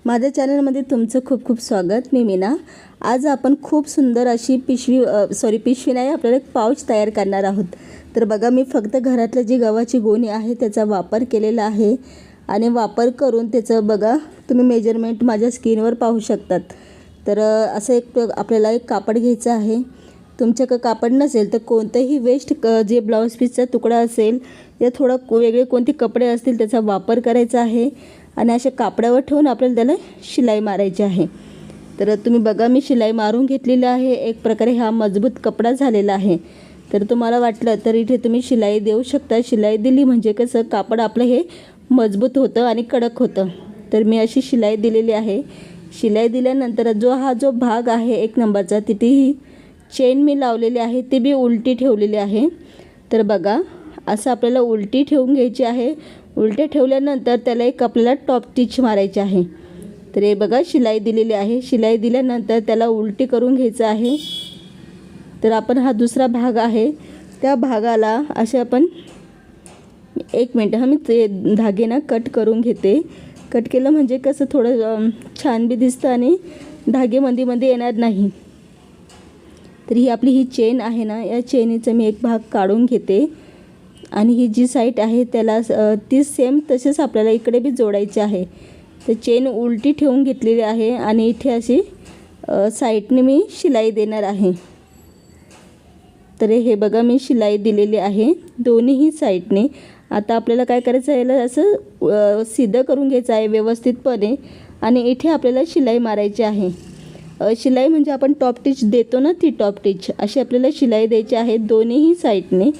माझ्या चॅनलमध्ये तुमचं खूप खूप स्वागत। मी मीना। आज आपण खूप सुंदर अशी पिशवी नाही, आपल्याला एक पाउच तयार करणार आहोत। तर बघा, मी फक्त घरातलं जी गव्हाची गोणी आहे त्याचा वापर केलेला आहे आणि वापर करून त्याचं बघा तुम्ही मेजरमेंट माझ्या स्क्रीनवर पाहू शकतात। तर असं एक आपल्याला एक कापड घ्यायचं आहे। तुमच्याकडे कापड नसेल तर कोणतेही वेस्ट जे ब्लाउज पीसचा तुकडा असेल या थोडा वेगळे कोणते कपडे असतील त्याचा वापर करायचा आहे आणि अशा कापडावर ठेवून आपल्याला त्याला शिलाई मारायची आहे। तर तुम्ही बघा, मी शिलाई मारून घेतलेली आहे। एक प्रकारे हा मजबूत कपडा झालेला आहे। तर तुम्हाला वाटलं तर इथे तुम्ही शिलाई देऊ शकता। शिलाई दिली म्हणजे कसं कापड आपलं हे मजबूत होतं आणि कडक होतं। तर मी अशी शिलाई दिलेली आहे। शिलाई दिल्यानंतर जो भाग आहे एक नंबरचा तिथे ही चेन मी लावलेली आहे, ती बी उलटी ठेवलेली आहे। तर बघा, असं आपल्याला उलटी ठेवून घ्यायची आहे। उलटे ठेवल्यानंतर त्याला एक आपल्याला टॉप स्टिच मारायची आहे। तर हे बघा, शिलाई दिलेली आहे। शिलाई दिल्यानंतर त्याला उलटी करून घ्यायचं आहे। तर आपण हा दुसरा भाग आहे त्या भागाला असे आपण एक मिनट मी ते धागे कट करून घेते। कट केलं म्हणजे कसं थोडं छान बी दिसतं आणि धागे मध्ये येणार नाही। तर ही आपली चेन आहे ना, या चेनीचा मी एक भाग काढून घेते आणि ही जी साईड आहे त्याला ती सेम तसेच आपल्याला इकडे बी जोडायची आहे। तर चेन उलटी ठेवून घेतलेली आहे आणि इथे अशी साईडने मी शिलाई देणार आहे। तर हे बघा, मी शिलाई दिलेली आहे दोन्हीही साईडने। आता आपल्याला काय करायचं आहे, याला असं सीधं करून घ्यायचं आहे व्यवस्थितपणे आणि इथे आपल्याला शिलाई मारायची आहे। शिलाई म्हणजे आपण टॉप स्टिच देतो ना, ती टॉप स्टिच अशी आपल्याला शिलाई द्यायची आहे दोन्हीही साईडने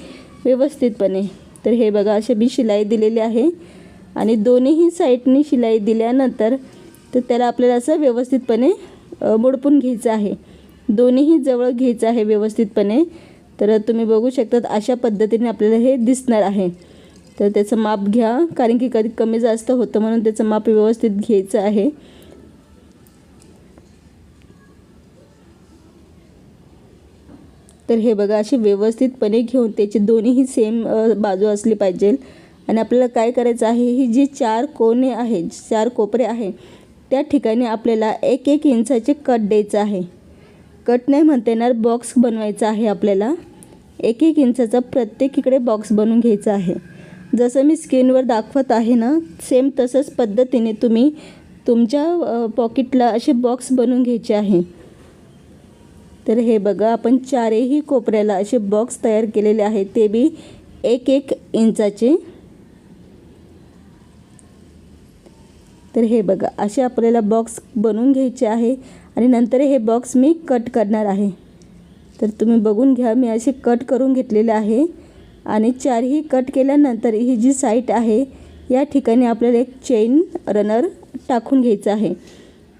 व्यवस्थितपणे। तर हे बघा, अशी मी शिलाई दिलेली आहे आणि दोन्हीही साईडने शिलाई दिल्यानंतर तर त्याला आपल्याला असं व्यवस्थितपणे मोडपून घ्यायचं आहे। दोन्हीही जवळ घ्यायचं आहे व्यवस्थितपणे। तर तुम्ही बघू शकता अशा पद्धतीने आपल्याला हे दिसणार आहे। तर त्याचं माप घ्या, कारण की कधी कमी जास्त होतं म्हणून त्याचं माप व्यवस्थित घ्यायचं आहे। तर हे बघा, अशी व्यवस्थितपणे घेऊन त्याची दोन्हीही सेम बाजू असली पाहिजे। आणि आपल्याला काय करायचं आहे, ही जी चार कोने आहे, चार कोपरे आहे त्या ठिकाणी आपल्याला 1-1 इंचाचे कट द्यायचं आहे। कट नाही म्हणता येणार, बॉक्स बनवायचा आहे आपल्याला। 1-1 इंचाचा प्रत्येक इकडे बॉक्स बनवून घ्यायचा आहे। जसं मी स्क्रीनवर दाखवत आहे ना, सेम तसंच पद्धतीने तुम्ही तुमच्या पॉकेटला असे बॉक्स बनवून घ्यायचे आहे। तर हे बघा, आपण चारही कोपऱ्याला असे बॉक्स तयार केलेले आहेत, ते बी 1-1 इंचाचे। तर हे बघा, असे आपल्याला बॉक्स बनवून घ्यायचे आहे आणि नंतर हे बॉक्स मी कट करणार आहे। तर तुम्ही बघून घ्या, मी असे कट करून घेतलेले आहे आणि चारही कट केल्यानंतर ही जी साईड आहे या ठिकाणी आपल्याला एक चेन रनर टाकून घ्यायचं आहे।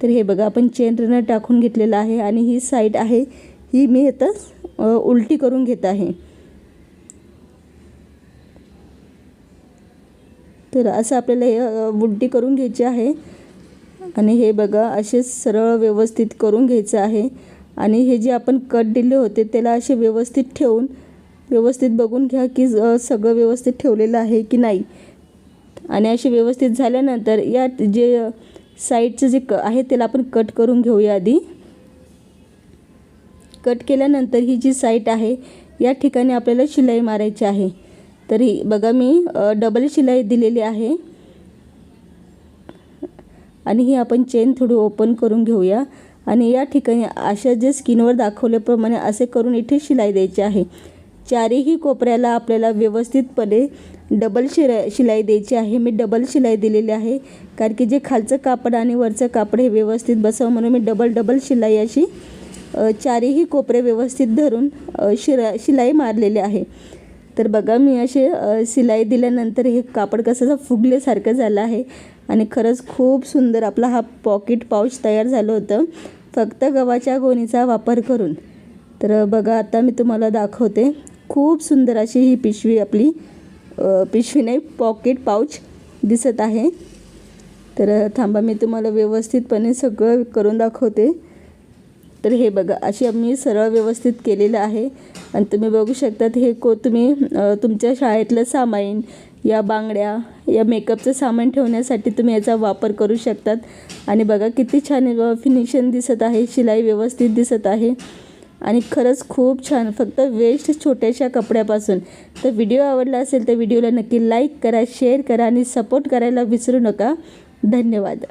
तर हे बघा, आपण चेन रनर टाकून घेतलेला आहे आणि ही साईड आहे ही मी आता उलटी करून घेत आहे। तर असं आपल्याला हे उलटी करून घ्यायची आहे आणि हे बघा, असे सरळ व्यवस्थित करून घ्यायचं आहे। आणि हे जे आपण कट दिले होते त्याला असे व्यवस्थित ठेवून व्यवस्थित बघून घ्या की सगळं व्यवस्थित ठेवलेलं आहे की नाही। आणि असे व्यवस्थित झाल्यानंतर या जे साईडचं जे आहे त्याला आपण कट करून घेऊया आधी। कट केल्यानंतर ही जी साईड आहे या ठिकाणी आपल्याला शिलाई मारायची आहे। तरी बघा, मी डबल शिलाई दिलेली आहे आणि ही आपण चेन थोडी ओपन करून घेऊया आणि या ठिकाणी अशा जे स्क्रीनवर दाखवल्याप्रमाणे असे करून इथे शिलाई द्यायची आहे। चारही कोपऱ्याला आपल्याला व्यवस्थितपणे डबल शिलाई द्यायची आहे। मी डबल शिलाई दिलेली आहे कारण की जे खालचं कापड आणि वरचं कापड हे व्यवस्थित बसावं म्हणून मी डबल शिलाई अशी चारही कोपरे व्यवस्थित धरून शिलाई मारलेली आहे। तर बघा, मी असे शिलाई दिल्यानंतर हे कापड कसं फुगल्यासारखं झालं आहे आणि खरंच खूप सुंदर आपला हा पॉकेट पाउच तयार झालं होतं फक्त गव्हाच्या गोणीचा वापर करून। तर बघा, आता मी तुम्हाला दाखवते, खूप सुंदर अशी ही पिशवी आपली पिशवी नाही, पॉकेट पाउच दिसत आहे। तर थांबा, मी तुम्हाला व्यवस्थितपणे सगळं करून दाखवते। तर हे बघा अशी आम्ही सरळ व्यवस्थित केलेलं आहे. आणि तुम्ही बघू शकतात हे तुम्ही तुमच्या शाळेतलं सामान या बांगड्या या मेकअपचं सामान ठेवण्यासाठी तुम्ही याचा वापर करू शकतात. आणि बघा किती छान फिनिशिंग दिसत आहे, शिलाई व्यवस्थित दिसत आहे आणि खरंच खूप छान, फक्त वेस्ट छोट्याशा कपड्यापासून. तर व्हिडिओ आवडला असेल तर व्हिडिओला नक्की लाईक करा, शेअर करा आणि सपोर्ट करायला विसरू नका. धन्यवाद.